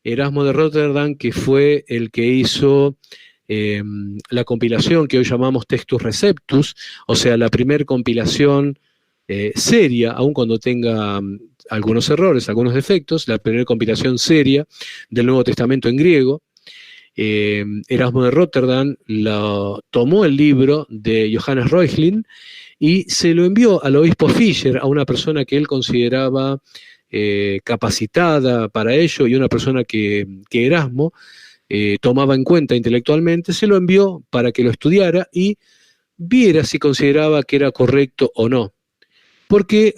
Erasmo de Rotterdam, que fue el que hizo la compilación que hoy llamamos Textus Receptus, o sea, la primer compilación seria, aun cuando tenga algunos errores, algunos defectos, la primera compilación seria del Nuevo Testamento en griego. Erasmo de Rotterdam tomó el libro de Johannes Reuchlin y se lo envió al obispo Fischer, a una persona que él consideraba capacitada para ello y una persona que Erasmo tomaba en cuenta intelectualmente. Se lo envió para que lo estudiara y viera si consideraba que era correcto o no. Porque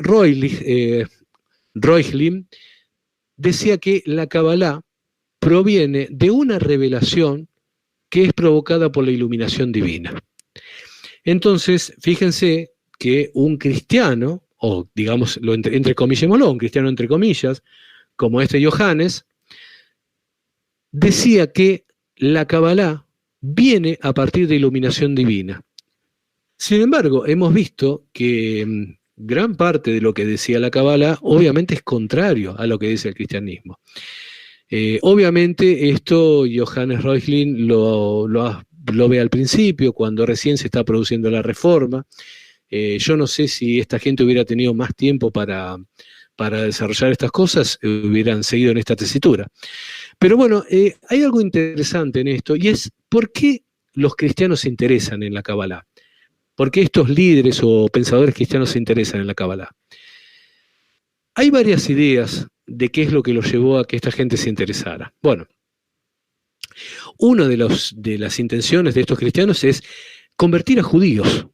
Reuchlin decía que la Kabbalah proviene de una revelación que es provocada por la iluminación divina. Entonces, fíjense que un cristiano, o digamos, entrecomillémoslo, un cristiano entre comillas, como este Johannes, decía que la Kabbalah viene a partir de iluminación divina. Sin embargo, hemos visto que gran parte de lo que decía la Kabbalah obviamente es contrario a lo que dice el cristianismo. Obviamente esto Johannes Reuchlin lo ve al principio, cuando recién se está produciendo la reforma. Yo no sé si esta gente hubiera tenido más tiempo para desarrollar estas cosas, hubieran seguido en esta tesitura. Pero bueno, hay algo interesante en esto, y es ¿por qué los cristianos se interesan en la Kabbalah? ¿Por qué estos líderes o pensadores cristianos se interesan en la Kabbalah? Hay varias ideas de qué es lo que los llevó a que esta gente se interesara. Bueno, una de las intenciones de estos cristianos es convertir a judíos.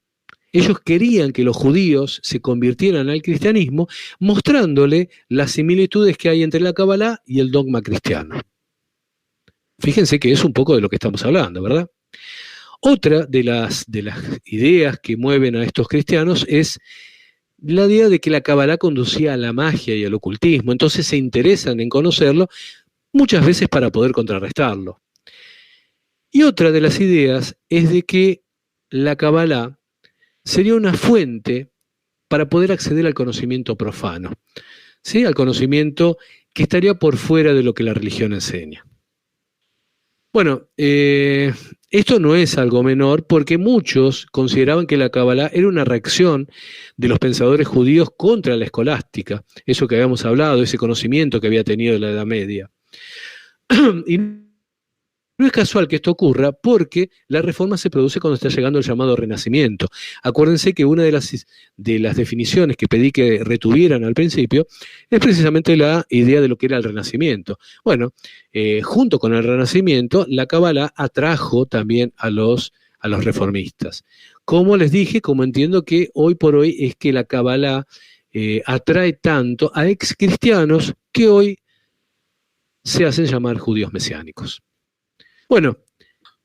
Ellos querían que los judíos se convirtieran al cristianismo, mostrándole las similitudes que hay entre la Kabbalah y el dogma cristiano. Fíjense que es un poco de lo que estamos hablando, ¿verdad? Otra de las ideas que mueven a estos cristianos es la idea de que la Kabbalah conducía a la magia y al ocultismo, entonces se interesan en conocerlo, muchas veces para poder contrarrestarlo. Y otra de las ideas es de que la Kabbalah sería una fuente para poder acceder al conocimiento profano, ¿sí? Al conocimiento que estaría por fuera de lo que la religión enseña. Bueno, esto no es algo menor porque muchos consideraban que la Kabbalah era una reacción de los pensadores judíos contra la escolástica, eso que habíamos hablado, ese conocimiento que había tenido en la Edad Media. Y no es casual que esto ocurra porque la reforma se produce cuando está llegando el llamado Renacimiento. Acuérdense que una de las definiciones que pedí que retuvieran al principio es precisamente la idea de lo que era el Renacimiento. Bueno, junto con el Renacimiento, la Kabbalah atrajo también a los reformistas. Como les dije, como entiendo que hoy por hoy es que la Kabbalah atrae tanto a ex cristianos que hoy se hacen llamar judíos mesiánicos. Bueno,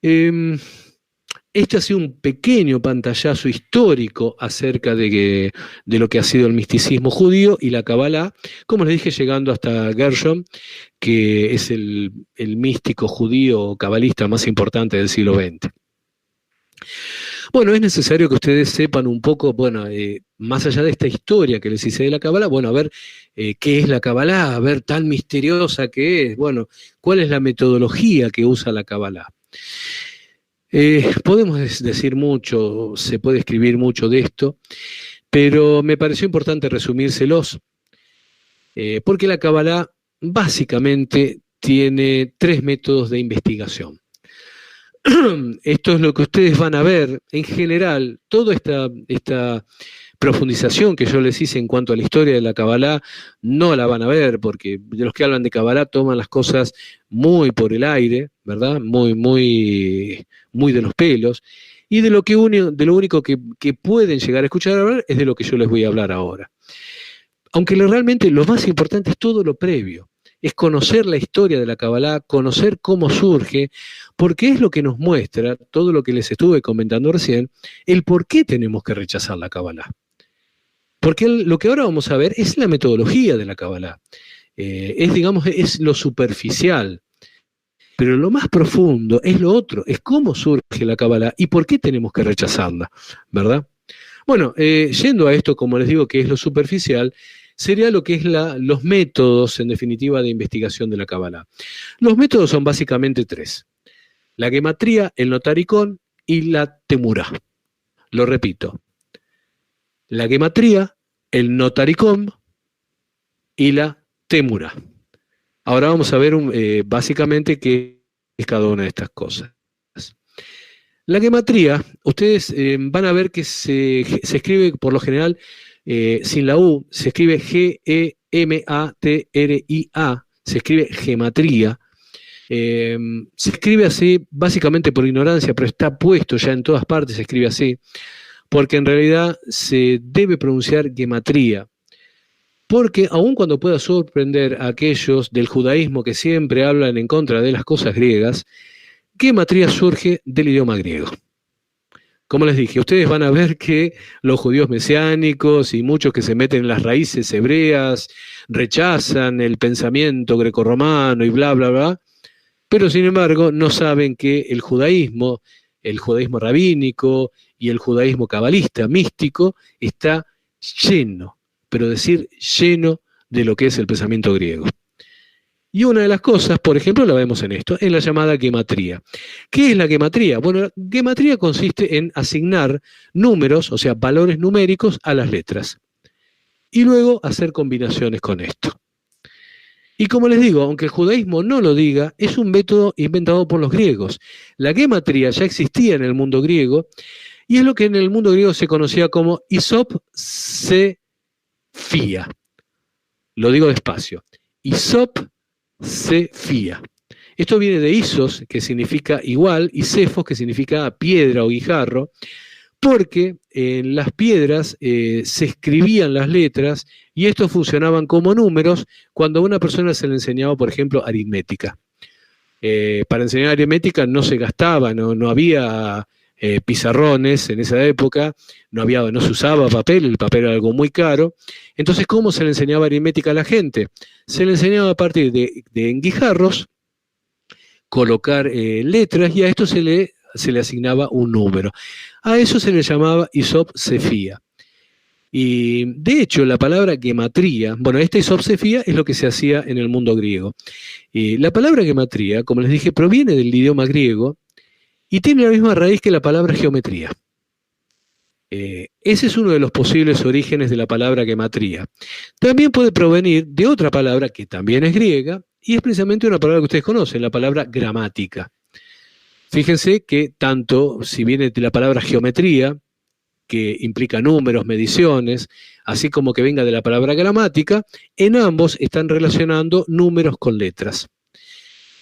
este ha sido un pequeño pantallazo histórico acerca de lo que ha sido el misticismo judío y la Kabbalah, como les dije, llegando hasta Gershom, que es el místico judío cabalista más importante del siglo XX. Bueno, es necesario que ustedes sepan un poco, bueno, más allá de esta historia que les hice de la Kabbalah, bueno, a ver qué es la Kabbalah, a ver tan misteriosa que es, bueno, cuál es la metodología que usa la Kabbalah. Podemos decir mucho, se puede escribir mucho de esto, pero me pareció importante resumírselos, porque la Kabbalah básicamente tiene 3 métodos de investigación. Esto es lo que ustedes van a ver en general, toda esta profundización que yo les hice en cuanto a la historia de la Kabbalah, no la van a ver, porque de los que hablan de Kabbalah toman las cosas muy por el aire, ¿verdad? Muy de los pelos, y de lo único que pueden llegar a escuchar hablar es de lo que yo les voy a hablar ahora. Aunque realmente lo más importante es todo lo previo. Es conocer la historia de la Kabbalah, conocer cómo surge, porque es lo que nos muestra, todo lo que les estuve comentando recién, el por qué tenemos que rechazar la Kabbalah. Porque lo que ahora vamos a ver es la metodología de la Kabbalah. Es lo superficial. Pero lo más profundo es lo otro, es cómo surge la Kabbalah y por qué tenemos que rechazarla, ¿verdad? Bueno, yendo a esto, como les digo, que es lo superficial, sería lo que es los métodos, en definitiva, de investigación de la Kabbalah. Los métodos son básicamente tres: la gematría, el notaricón y la temurá. Lo repito: la gematría, el notaricón y la temurá. Ahora vamos a ver básicamente qué es cada una de estas cosas. La gematría, ustedes van a ver que se escribe por lo general sin la U, se escribe Gematria, se escribe gematría. Se escribe así básicamente por ignorancia, pero está puesto ya en todas partes, se escribe así, porque en realidad se debe pronunciar gematría. Porque aun cuando pueda sorprender a aquellos del judaísmo que siempre hablan en contra de las cosas griegas, gematría surge del idioma griego. Como les dije, ustedes van a ver que los judíos mesiánicos y muchos que se meten en las raíces hebreas rechazan el pensamiento grecorromano y bla, bla, bla, pero sin embargo no saben que el judaísmo rabínico y el judaísmo cabalista, místico, está lleno, pero decir lleno de lo que es el pensamiento griego. Y una de las cosas, por ejemplo, la vemos en esto, en la llamada gematría. ¿Qué es la gematría? Bueno, gematría consiste en asignar números, o sea, valores numéricos a las letras, y luego hacer combinaciones con esto. Y como les digo, aunque el judaísmo no lo diga, es un método inventado por los griegos. La gematría ya existía en el mundo griego, y es lo que en el mundo griego se conocía como isopsefía. Lo digo despacio. Isopsefía. Esto viene de isos, que significa igual, y cefos, que significa piedra o guijarro, porque en las piedras se escribían las letras y estos funcionaban como números cuando a una persona se le enseñaba, por ejemplo, aritmética. Para enseñar aritmética no se gastaba, no había pizarrones en esa época, no se usaba papel, el papel era algo muy caro. Entonces, ¿cómo se le enseñaba aritmética a la gente? Se le enseñaba a partir de guijarros, colocar letras, y a esto se le asignaba un número. A eso se le llamaba isopsefía. Y de hecho, la palabra gematría, bueno, esta isopsefía es lo que se hacía en el mundo griego. La palabra gematría, como les dije, proviene del idioma griego y tiene la misma raíz que la palabra geometría. Ese es uno de los posibles orígenes de la palabra gematría. También puede provenir de otra palabra que también es griega y es precisamente una palabra que ustedes conocen, la palabra gramática. Fíjense que tanto, si viene de la palabra geometría, que implica números, mediciones, así como que venga de la palabra gramática, en ambos están relacionando números con letras.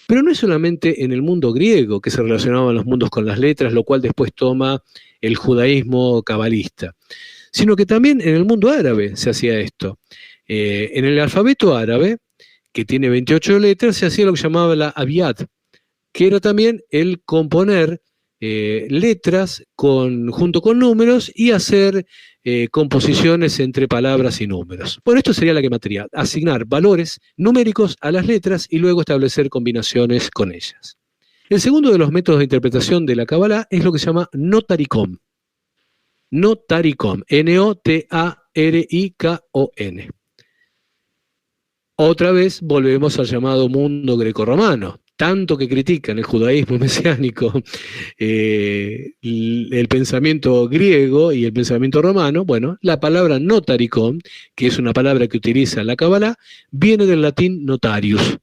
Pero no es solamente en el mundo griego que se relacionaban los mundos con las letras, lo cual después toma el judaísmo cabalista, sino que también en el mundo árabe se hacía esto. En el alfabeto árabe, que tiene 28 letras, se hacía lo que llamaba la abiyat, que era también el componer letras junto con números y hacer composiciones entre palabras y números. Bueno, esto sería la gematría, asignar valores numéricos a las letras y luego establecer combinaciones con ellas. El segundo de los métodos de interpretación de la Kabbalah es lo que se llama notaricón. Notaricón, N-O-T-A-R-I-K-O-N. Otra vez volvemos al llamado mundo grecorromano. Tanto que critican el judaísmo mesiánico, el pensamiento griego y el pensamiento romano. Bueno, la palabra notaricón, que es una palabra que utiliza la Kabbalah, viene del latín notarius.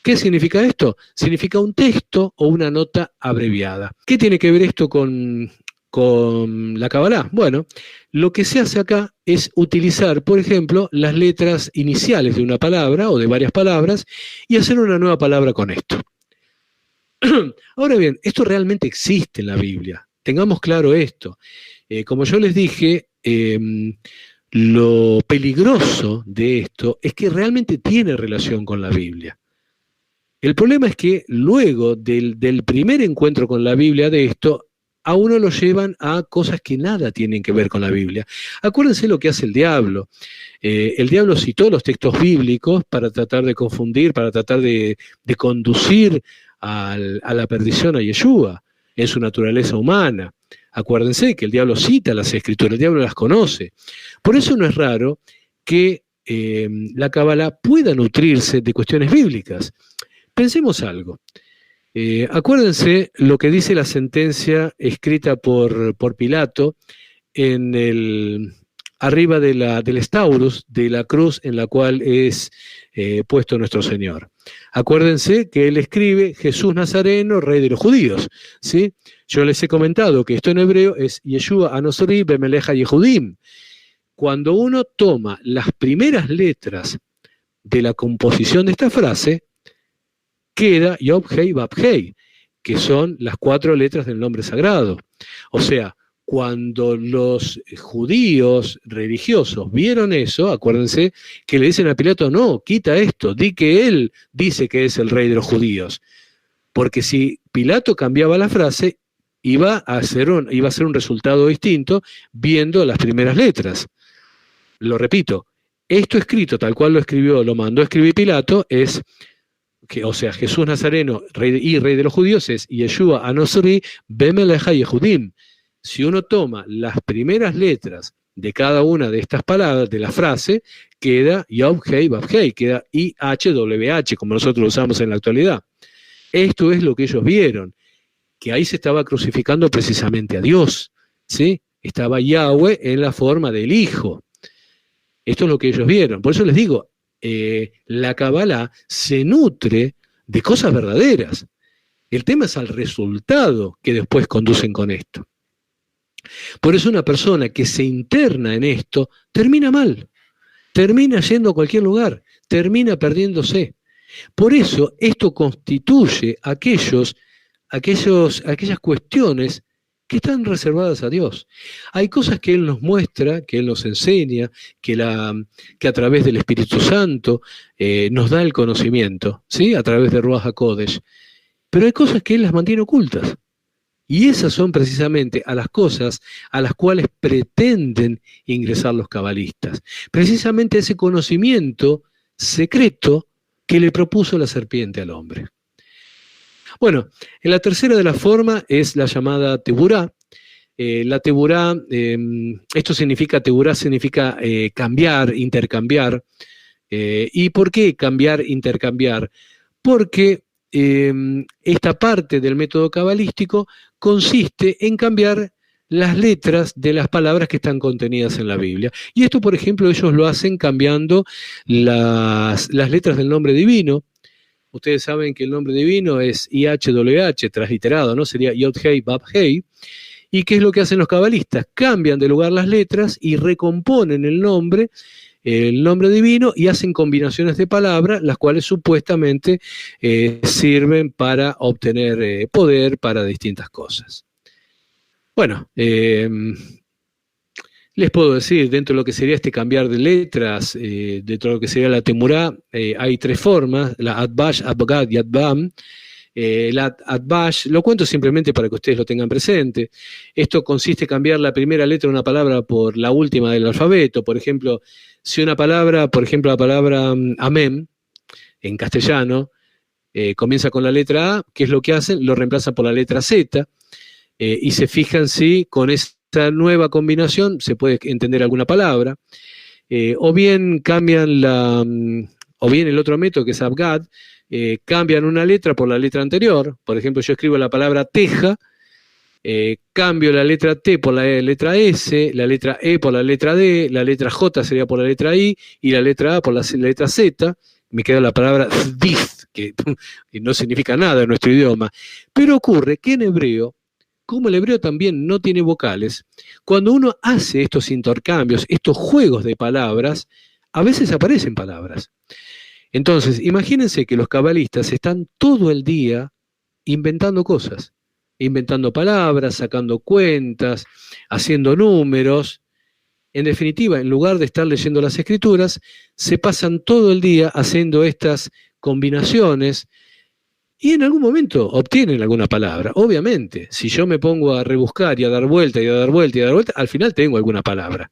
¿Qué significa esto? Significa un texto o una nota abreviada. ¿Qué tiene que ver esto con la Kabbalah? Bueno, lo que se hace acá es utilizar, por ejemplo, las letras iniciales de una palabra o de varias palabras y hacer una nueva palabra con esto. Ahora bien, esto realmente existe en la Biblia. Tengamos claro esto. Como yo les dije, lo peligroso de esto es que realmente tiene relación con la Biblia. El problema es que luego del primer encuentro con la Biblia de esto, a uno lo llevan a cosas que nada tienen que ver con la Biblia. Acuérdense lo que hace el diablo. El diablo citó los textos bíblicos para tratar de confundir, para tratar de conducir a la perdición a Yeshua en su naturaleza humana. Acuérdense que el diablo cita las escrituras, el diablo las conoce. Por eso no es raro que la Cábala pueda nutrirse de cuestiones bíblicas. Pensemos algo. Acuérdense lo que dice la sentencia escrita por Pilato arriba del estaurus, de la cruz en la cual es puesto nuestro Señor. Acuérdense que él escribe Jesús Nazareno, rey de los judíos, ¿sí? Yo les he comentado que esto en hebreo es Yeshua Anosri Bemeleja Yehudim. Cuando uno toma las primeras letras de la composición de esta frase, queda Yod Hei Vav Hei, que son las 4 letras del nombre sagrado. O sea, cuando los judíos religiosos vieron eso, acuérdense que le dicen a Pilato, no, quita esto, di que él dice que es el rey de los judíos. Porque si Pilato cambiaba la frase, iba a ser un resultado distinto viendo las primeras letras. Lo repito, esto escrito tal cual lo mandó a escribir Pilato, o sea, Jesús Nazareno rey de los judíos es Yeshua Anosri Bemeleja Yehudim. Si uno toma las primeras letras de cada una de estas palabras, de la frase, queda Yod Hei Vav Hei, queda IHWH, como nosotros lo usamos en la actualidad. Esto es lo que ellos vieron, que ahí se estaba crucificando precisamente a Dios, ¿sí? Estaba Yahweh en la forma del Hijo. Esto es lo que ellos vieron. Por eso les digo, la Kabbalah se nutre de cosas verdaderas. El tema es al resultado que después conducen con esto. Por eso una persona que se interna en esto termina mal, termina yendo a cualquier lugar, termina perdiéndose. Por eso esto constituye aquellas cuestiones que están reservadas a Dios. Hay cosas que Él nos muestra, que Él nos enseña, que a través del Espíritu Santo nos da el conocimiento, ¿sí? A través de Ruach HaKodesh. Pero hay cosas que Él las mantiene ocultas. Y esas son precisamente a las cosas a las cuales pretenden ingresar los cabalistas. Precisamente ese conocimiento secreto que le propuso la serpiente al hombre. Bueno, en la tercera de la forma es la llamada teburá. La teburá, teburá significa cambiar, intercambiar. ¿Y por qué cambiar, intercambiar? Porque esta parte del método cabalístico consiste en cambiar las letras de las palabras que están contenidas en la Biblia. Y esto, por ejemplo, ellos lo hacen cambiando las letras del nombre divino. Ustedes saben que el nombre divino es IHWH, transliterado, ¿no? Sería Yod Hei Vav Hei. ¿Y qué es lo que hacen los cabalistas? Cambian de lugar las letras y recomponen el nombre divino, y hacen combinaciones de palabras, las cuales supuestamente sirven para obtener poder para distintas cosas. Bueno, les puedo decir, dentro de lo que sería este cambiar de letras, dentro de lo que sería la temurá, hay 3 formas, la Atbash, Abgad y Atbam. La Atbash, lo cuento simplemente para que ustedes lo tengan presente. Esto consiste en cambiar la primera letra de una palabra por la última del alfabeto. Por ejemplo, si una palabra, la palabra amén, en castellano, comienza con la letra A, ¿qué es lo que hacen? Lo reemplazan por la letra Z, y se fijan si con esta nueva combinación se puede entender alguna palabra. O bien o bien el otro método, que es Abgad, cambian una letra por la letra anterior. Por ejemplo, yo escribo la palabra teja, cambio la letra T por la letra S, la letra E por la letra D, la letra J sería por la letra I, y la letra A por la letra Z. Me queda la palabra zdith, que no significa nada en nuestro idioma. Pero ocurre que en hebreo, como el hebreo también no tiene vocales, cuando uno hace estos intercambios, estos juegos de palabras, a veces aparecen palabras. Entonces, imagínense que los cabalistas están todo el día inventando cosas, inventando palabras, sacando cuentas, haciendo números. En definitiva, en lugar de estar leyendo las escrituras, se pasan todo el día haciendo estas combinaciones y en algún momento obtienen alguna palabra. Obviamente, si yo me pongo a rebuscar y a dar vuelta y a dar vuelta y a dar vuelta, al final tengo alguna palabra.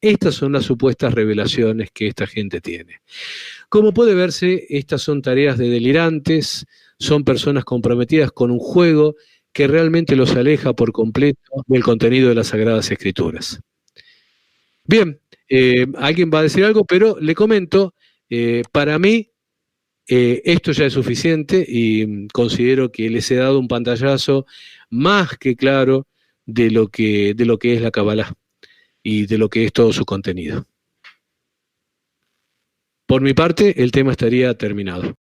Estas son las supuestas revelaciones que esta gente tiene. Como puede verse, estas son tareas de delirantes, son personas comprometidas con un juego que realmente los aleja por completo del contenido de las Sagradas Escrituras. Bien, Alguien va a decir algo, pero le comento, para mí esto ya es suficiente y considero que les he dado un pantallazo más que claro de lo que es la Kabbalah y de lo que es todo su contenido. Por mi parte, el tema estaría terminado.